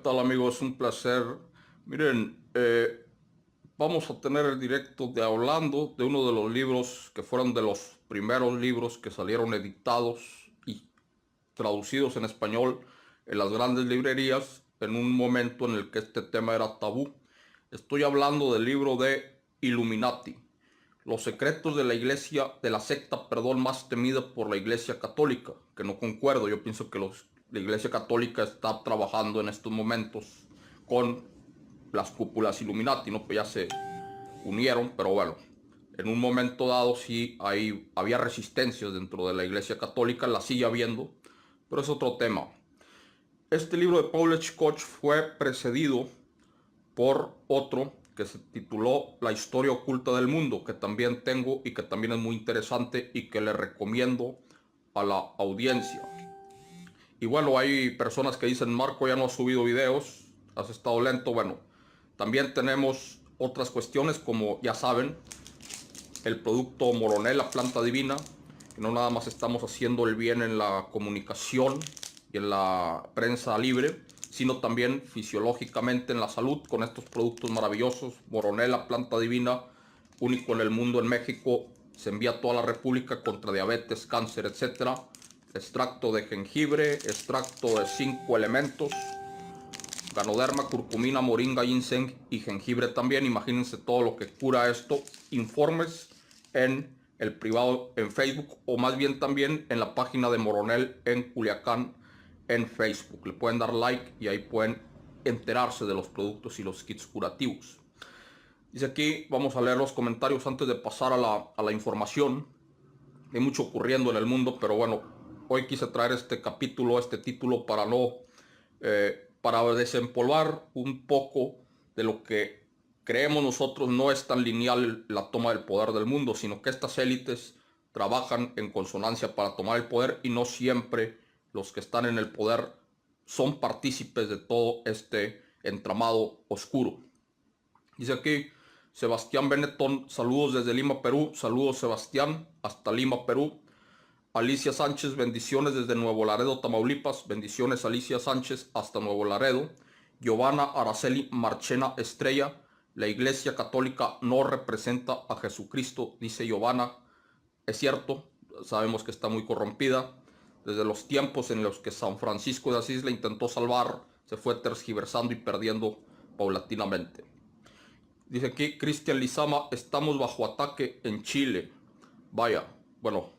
tal amigos? Un placer. Miren, vamos a tener el directo de hablando de uno de los libros que fueron de los primeros libros que salieron editados y traducidos en español en las grandes librerías en un momento en el que este tema era tabú. Estoy hablando del libro de Illuminati, los secretos de la iglesia, de la secta, perdón, más temida por la iglesia católica, que no concuerdo. Yo pienso que la iglesia católica está trabajando en estos momentos con las cúpulas Illuminati, ¿no? Pues ya se unieron, pero bueno, en un momento dado sí había resistencias dentro de la iglesia católica, la sigue habiendo, pero es otro tema. Este libro de Paul H. Koch fue precedido por otro que se tituló La historia oculta del mundo, que también tengo y que también es muy interesante y que le recomiendo a la audiencia. Y bueno, hay personas que dicen, Marco ya no ha subido videos, has estado lento. Bueno, también tenemos otras cuestiones como ya saben, el producto Moronel, la planta divina, que no nada más estamos haciendo el bien en la comunicación y en la prensa libre, sino también fisiológicamente en la salud con estos productos maravillosos. Moronel, la planta divina, único en el mundo, en México, se envía a toda la república contra diabetes, cáncer, etc. Extracto de jengibre, extracto de 5 elementos, ganoderma, curcumina, moringa, ginseng y jengibre también. Imagínense todo lo que cura esto. Informes en el privado en Facebook, o más bien también en la página de Moronel en Culiacán en Facebook. Le pueden dar like y ahí pueden enterarse de los productos y los kits curativos. Dice aquí, vamos a leer los comentarios antes de pasar a la información. Hay mucho ocurriendo en el mundo, pero bueno, hoy quise traer este capítulo, este título para para desempolvar un poco de lo que creemos nosotros no es tan lineal la toma del poder del mundo, sino que estas élites trabajan en consonancia para tomar el poder y no siempre los que están en el poder son partícipes de todo este entramado oscuro. Dice aquí Sebastián Benetton, saludos desde Lima, Perú. Saludos Sebastián, hasta Lima, Perú. Alicia Sánchez, bendiciones desde Nuevo Laredo, Tamaulipas. Bendiciones Alicia Sánchez hasta Nuevo Laredo. Giovanna Araceli Marchena Estrella, la Iglesia Católica no representa a Jesucristo, dice Giovanna. Es cierto, sabemos que está muy corrompida. Desde los tiempos en los que San Francisco de Asís la intentó salvar, se fue tergiversando y perdiendo paulatinamente. Dice aquí Cristian Lizama, estamos bajo ataque en Chile. Vaya, bueno,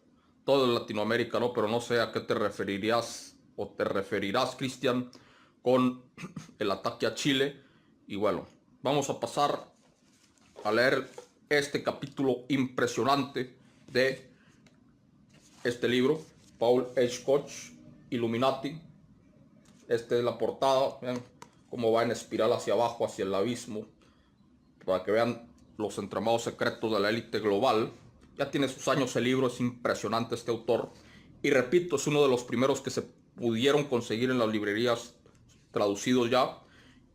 todo en Latinoamérica, ¿no? Pero no sé a qué te referirías o te referirás, Cristian, con el ataque a Chile. Y bueno, vamos a pasar a leer este capítulo impresionante de este libro, Paul H. Koch, Illuminati. Esta es la portada, vean cómo va en espiral hacia abajo, hacia el abismo, para que vean los entramados secretos de la élite global. Ya tiene sus años el libro, es impresionante este autor. Y repito, es uno de los primeros que se pudieron conseguir en las librerías traducidos ya.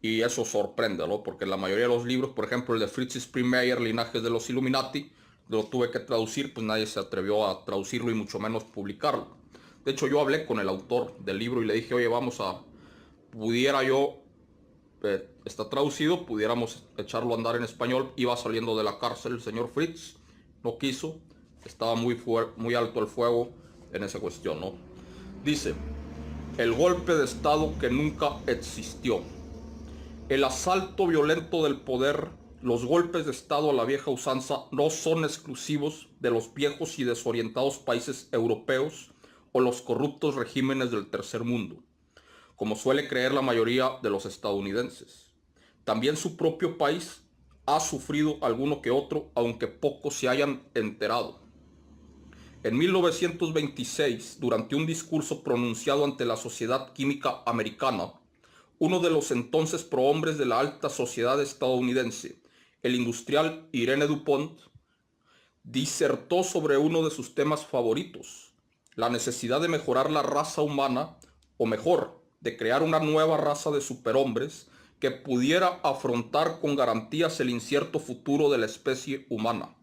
Y eso sorprende, ¿no? Porque la mayoría de los libros, por ejemplo el de Fritz Springmeier, Linajes de los Illuminati, lo tuve que traducir, pues nadie se atrevió a traducirlo y mucho menos publicarlo. De hecho yo hablé con el autor del libro y le dije, oye, pudiera yo está traducido, pudiéramos echarlo a andar en español. Iba saliendo de la cárcel el señor Fritz, no quiso, estaba muy alto el fuego en esa cuestión, ¿no? Dice, el golpe de estado que nunca existió. El asalto violento del poder, los golpes de estado a la vieja usanza no son exclusivos de los viejos y desorientados países europeos o los corruptos regímenes del tercer mundo, como suele creer la mayoría de los estadounidenses. También su propio país ha sufrido alguno que otro, aunque pocos se hayan enterado. En 1926, durante un discurso pronunciado ante la Sociedad Química Americana, uno de los entonces prohombres de la alta sociedad estadounidense, el industrial Irene Dupont, disertó sobre uno de sus temas favoritos, la necesidad de mejorar la raza humana, o mejor, de crear una nueva raza de superhombres que pudiera afrontar con garantías el incierto futuro de la especie humana.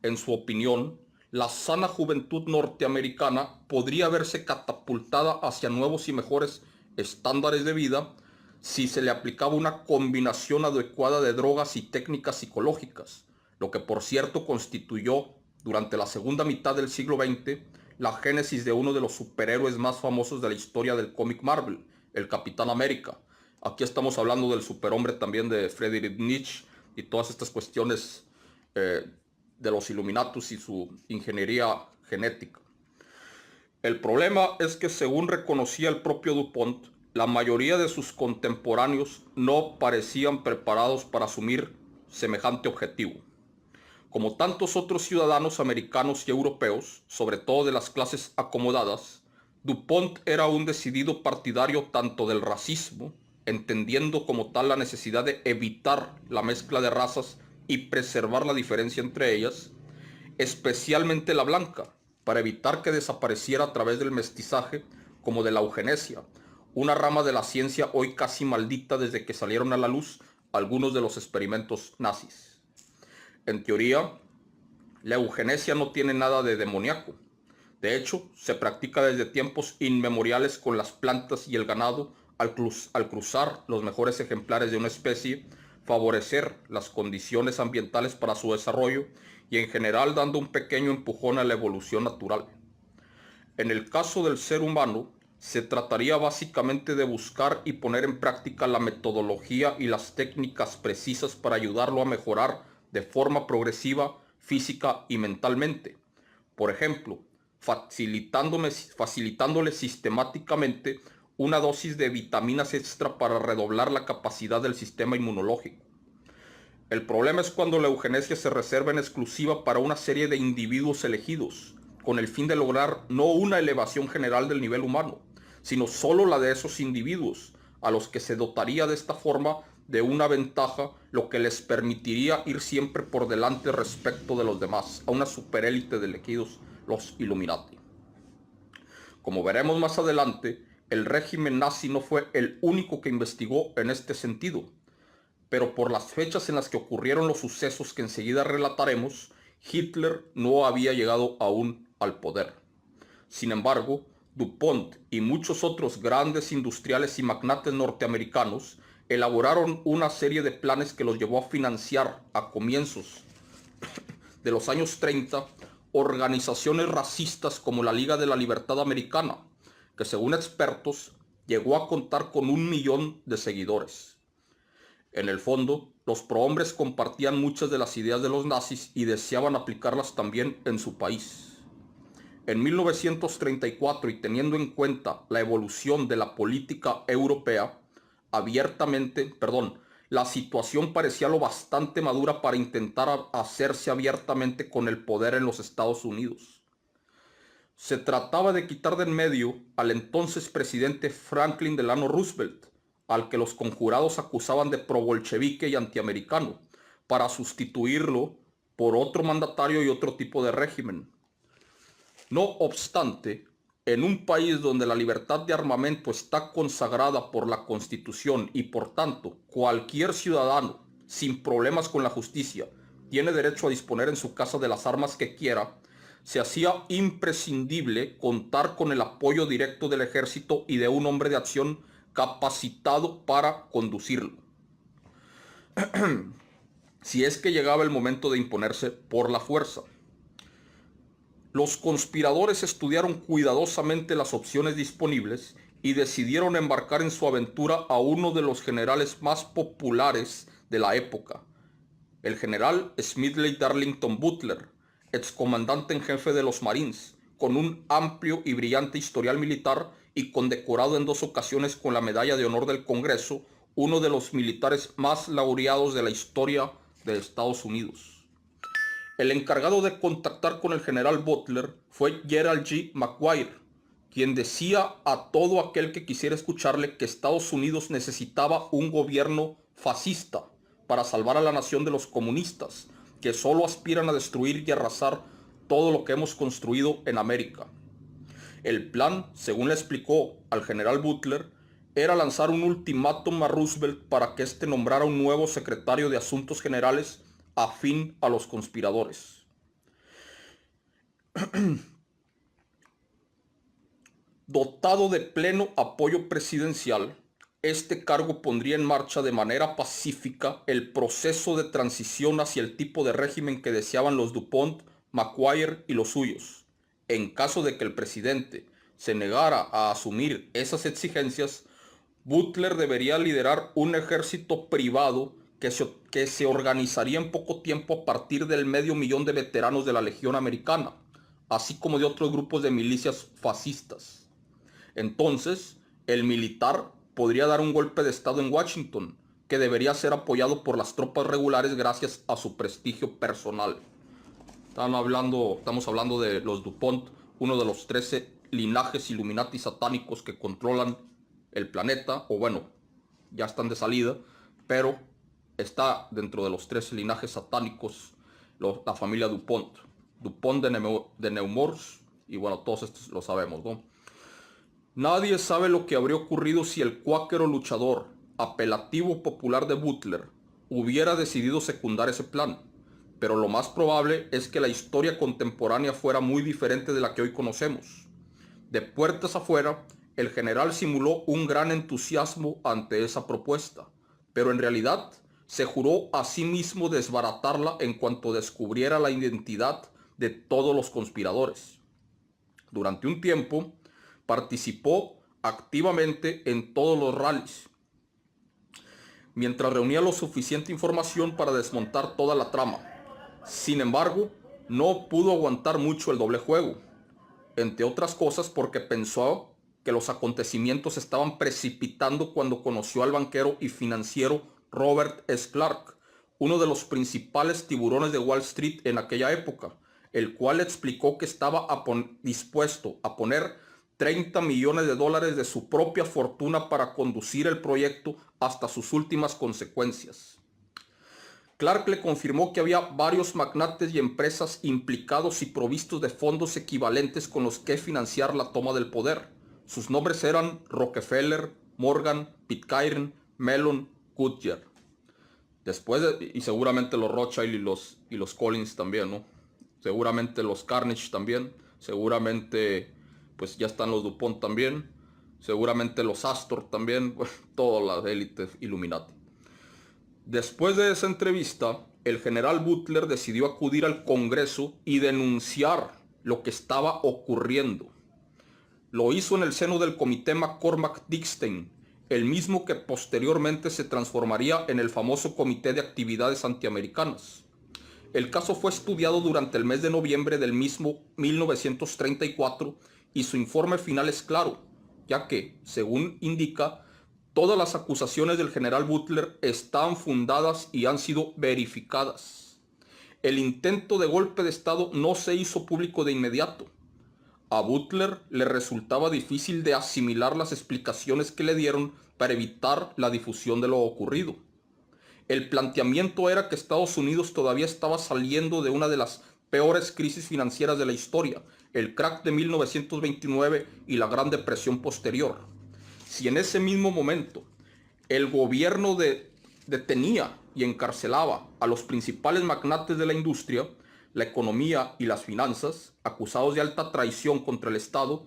En su opinión, la sana juventud norteamericana podría verse catapultada hacia nuevos y mejores estándares de vida si se le aplicaba una combinación adecuada de drogas y técnicas psicológicas, lo que por cierto constituyó durante la segunda mitad del siglo XX la génesis de uno de los superhéroes más famosos de la historia del cómic Marvel, el Capitán América. Aquí estamos hablando del superhombre también de Friedrich Nietzsche y todas estas cuestiones eh, de los Illuminatus y su ingeniería genética. El problema es que, según reconocía el propio DuPont, la mayoría de sus contemporáneos no parecían preparados para asumir semejante objetivo. Como tantos otros ciudadanos americanos y europeos, sobre todo de las clases acomodadas, DuPont era un decidido partidario tanto del racismo, entendiendo como tal la necesidad de evitar la mezcla de razas y preservar la diferencia entre ellas, especialmente la blanca, para evitar que desapareciera a través del mestizaje, como de la eugenesia, una rama de la ciencia hoy casi maldita desde que salieron a la luz algunos de los experimentos nazis. En teoría, la eugenesia no tiene nada de demoníaco. De hecho, se practica desde tiempos inmemoriales con las plantas y el ganado al cruzar los mejores ejemplares de una especie, favorecer las condiciones ambientales para su desarrollo y en general dando un pequeño empujón a la evolución natural. En el caso del ser humano, se trataría básicamente de buscar y poner en práctica la metodología y las técnicas precisas para ayudarlo a mejorar de forma progresiva física y mentalmente. Por ejemplo, facilitándole sistemáticamente una dosis de vitaminas extra para redoblar la capacidad del sistema inmunológico. El problema es cuando la eugenesia se reserva en exclusiva para una serie de individuos elegidos, con el fin de lograr no una elevación general del nivel humano, sino solo la de esos individuos, a los que se dotaría de esta forma de una ventaja, lo que les permitiría ir siempre por delante respecto de los demás, a una superélite de elegidos, los Illuminati. Como veremos más adelante, el régimen nazi no fue el único que investigó en este sentido, pero por las fechas en las que ocurrieron los sucesos que enseguida relataremos, Hitler no había llegado aún al poder. Sin embargo, DuPont y muchos otros grandes industriales y magnates norteamericanos elaboraron una serie de planes que los llevó a financiar a comienzos de los años 30 organizaciones racistas como la Liga de la Libertad Americana, que según expertos llegó a contar con 1 millón de seguidores. En el fondo, los prohombres compartían muchas de las ideas de los nazis y deseaban aplicarlas también en su país. En 1934, y teniendo en cuenta la evolución de la política europea, la situación parecía lo bastante madura para intentar hacerse abiertamente con el poder en los Estados Unidos. Se trataba de quitar de en medio al entonces presidente Franklin Delano Roosevelt, al que los conjurados acusaban de probolchevique y antiamericano, para sustituirlo por otro mandatario y otro tipo de régimen. No obstante, en un país donde la libertad de armamento está consagrada por la Constitución y por tanto cualquier ciudadano, sin problemas con la justicia, tiene derecho a disponer en su casa de las armas que quiera, se hacía imprescindible contar con el apoyo directo del ejército y de un hombre de acción capacitado para conducirlo, si es que llegaba el momento de imponerse por la fuerza. Los conspiradores estudiaron cuidadosamente las opciones disponibles y decidieron embarcar en su aventura a uno de los generales más populares de la época, el general Smedley Darlington Butler, excomandante en jefe de los Marines, con un amplio y brillante historial militar y condecorado en 2 ocasiones con la Medalla de Honor del Congreso, uno de los militares más laureados de la historia de Estados Unidos. El encargado de contactar con el general Butler fue Gerald G. McGuire, quien decía a todo aquel que quisiera escucharle que Estados Unidos necesitaba un gobierno fascista para salvar a la nación de los comunistas, que solo aspiran a destruir y arrasar todo lo que hemos construido en América. El plan, según le explicó al general Butler, era lanzar un ultimátum a Roosevelt para que éste nombrara un nuevo secretario de Asuntos Generales afín a los conspiradores. Dotado de pleno apoyo presidencial, este cargo pondría en marcha de manera pacífica el proceso de transición hacia el tipo de régimen que deseaban los DuPont, McGuire y los suyos. En caso de que el presidente se negara a asumir esas exigencias, Butler debería liderar un ejército privado que se organizaría en poco tiempo a partir del 500.000 de veteranos de la Legión Americana, así como de otros grupos de milicias fascistas. Entonces, el militar podría dar un golpe de estado en Washington, que debería ser apoyado por las tropas regulares gracias a su prestigio personal. Estamos hablando de los DuPont, uno de los 13 linajes Illuminati satánicos que controlan el planeta, o bueno, ya están de salida, pero está dentro de los 13 linajes satánicos la familia DuPont. DuPont de Nemours, y bueno, todos estos lo sabemos, ¿no? Nadie sabe lo que habría ocurrido si el cuáquero luchador, apelativo popular de Butler, hubiera decidido secundar ese plan, pero lo más probable es que la historia contemporánea fuera muy diferente de la que hoy conocemos. De puertas afuera, el general simuló un gran entusiasmo ante esa propuesta, pero en realidad se juró a sí mismo desbaratarla en cuanto descubriera la identidad de todos los conspiradores. Durante un tiempo, participó activamente en todos los rallies, mientras reunía lo suficiente información para desmontar toda la trama. Sin embargo, no pudo aguantar mucho el doble juego, entre otras cosas porque pensó que los acontecimientos estaban precipitando cuando conoció al banquero y financiero Robert S. Clark, uno de los principales tiburones de Wall Street en aquella época, el cual explicó que estaba dispuesto a poner $30 millones de su propia fortuna para conducir el proyecto hasta sus últimas consecuencias. Clark le confirmó que había varios magnates y empresas implicados y provistos de fondos equivalentes con los que financiar la toma del poder. Sus nombres eran Rockefeller, Morgan, Pitcairn, Mellon, Goodyear. Y seguramente los Rothschild y los Collins también, ¿no? Seguramente los Carnegie también. Seguramente, pues ya están los DuPont también. Seguramente los Astor también. Bueno, toda la élite Illuminati. Después de esa entrevista, el general Butler decidió acudir al Congreso y denunciar lo que estaba ocurriendo. Lo hizo en el seno del comité McCormack-Dickstein, el mismo que posteriormente se transformaría en el famoso Comité de Actividades Antiamericanas. El caso fue estudiado durante el mes de noviembre del mismo 1934 y su informe final es claro, ya que, según indica, todas las acusaciones del general Butler están fundadas y han sido verificadas. El intento de golpe de Estado no se hizo público de inmediato. A Butler le resultaba difícil de asimilar las explicaciones que le dieron para evitar la difusión de lo ocurrido. El planteamiento era que Estados Unidos todavía estaba saliendo de una de las peores crisis financieras de la historia, el crack de 1929 y la Gran Depresión posterior. Si en ese mismo momento el gobierno detenía y encarcelaba a los principales magnates de la industria, la economía y las finanzas, acusados de alta traición contra el Estado,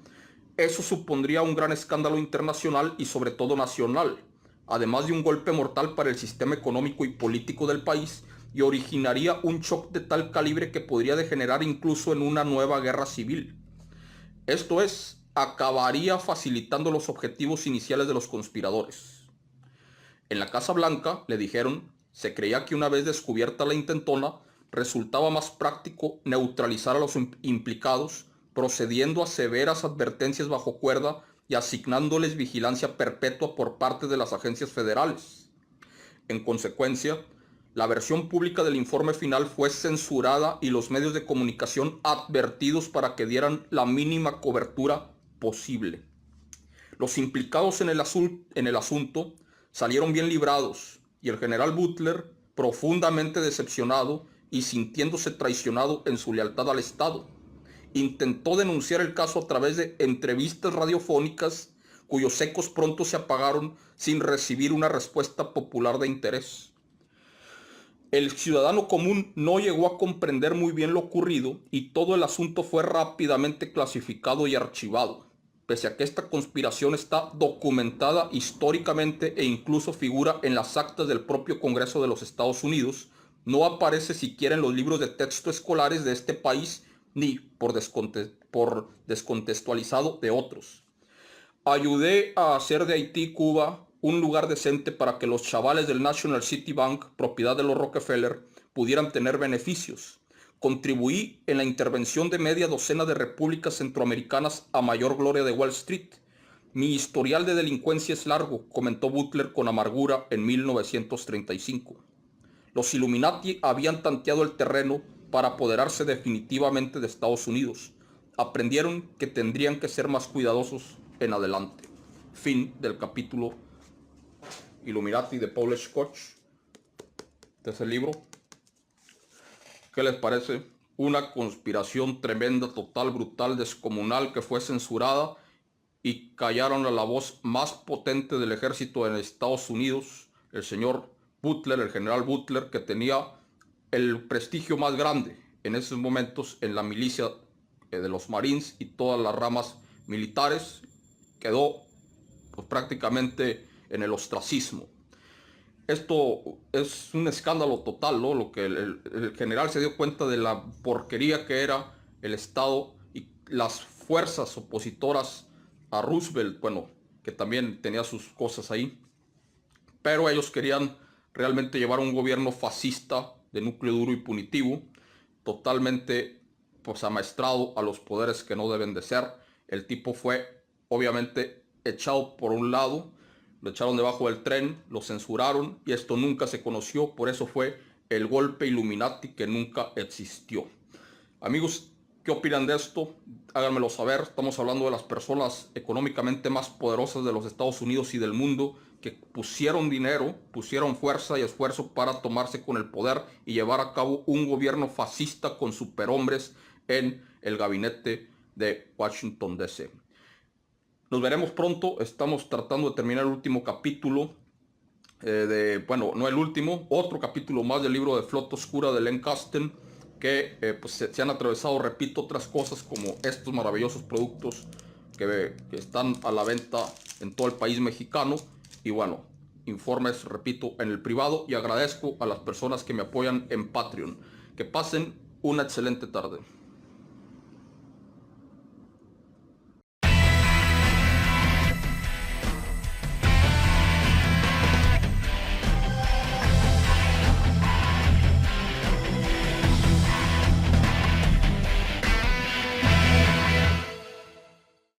eso supondría un gran escándalo internacional y sobre todo nacional, además de un golpe mortal para el sistema económico y político del país, y originaría un shock de tal calibre que podría degenerar incluso en una nueva guerra civil. Esto es, acabaría facilitando los objetivos iniciales de los conspiradores. En la Casa Blanca, le dijeron, se creía que una vez descubierta la intentona, resultaba más práctico neutralizar a los implicados, procediendo a severas advertencias bajo cuerda y asignándoles vigilancia perpetua por parte de las agencias federales. En consecuencia, la versión pública del informe final fue censurada y los medios de comunicación advertidos para que dieran la mínima cobertura posible. Los implicados en el asunto salieron bien librados y el general Butler, profundamente decepcionado y sintiéndose traicionado en su lealtad al Estado, intentó denunciar el caso a través de entrevistas radiofónicas cuyos ecos pronto se apagaron sin recibir una respuesta popular de interés. El ciudadano común no llegó a comprender muy bien lo ocurrido y todo el asunto fue rápidamente clasificado y archivado. pese a que esta conspiración está documentada históricamente e incluso figura en las actas del propio Congreso de los Estados Unidos, no aparece siquiera en los libros de texto escolares de este país ni por descontextualizado de otros. Ayudé a hacer de Haití, Cuba, un lugar decente para que los chavales del National City Bank, propiedad de los Rockefeller, pudieran tener beneficios. Contribuí en la intervención de media docena de repúblicas centroamericanas a mayor gloria de Wall Street. Mi historial de delincuencia es largo, comentó Butler con amargura en 1935. Los Illuminati habían tanteado el terreno para apoderarse definitivamente de Estados Unidos. Aprendieron que tendrían que ser más cuidadosos en adelante. Fin del capítulo Illuminati de Paul Scott. Este es el libro. ¿Qué les parece? Una conspiración tremenda, total, brutal, descomunal, que fue censurada y callaron a la voz más potente del ejército en Estados Unidos, el señor Butler, el general Butler, que tenía el prestigio más grande en esos momentos en la milicia de los Marines y todas las ramas militares. Quedó pues, prácticamente en el ostracismo. Esto es un escándalo total, ¿no? Lo que el general se dio cuenta de la porquería que era el Estado y las fuerzas opositoras a Roosevelt, bueno, que también tenía sus cosas ahí, pero ellos querían realmente llevar un gobierno fascista de núcleo duro y punitivo, totalmente pues amaestrado a los poderes que no deben de ser. El tipo fue obviamente echado por un lado, lo echaron debajo del tren, lo censuraron y esto nunca se conoció, por eso fue el golpe Illuminati que nunca existió. Amigos, ¿qué opinan de esto? Háganmelo saber. Estamos hablando de las personas económicamente más poderosas de los Estados Unidos y del mundo que pusieron dinero, pusieron fuerza y esfuerzo para tomarse con el poder y llevar a cabo un gobierno fascista con superhombres en el gabinete de Washington, D.C. Nos veremos pronto. Estamos tratando de terminar el último capítulo bueno, no el último, otro capítulo más del libro de Flota Oscura de Len Kasten, que pues se han atravesado, repito, otras cosas como estos maravillosos productos que están a la venta en todo el país mexicano. Y bueno, informes, repito, en el privado, y agradezco a las personas que me apoyan en Patreon. Que pasen una excelente tarde.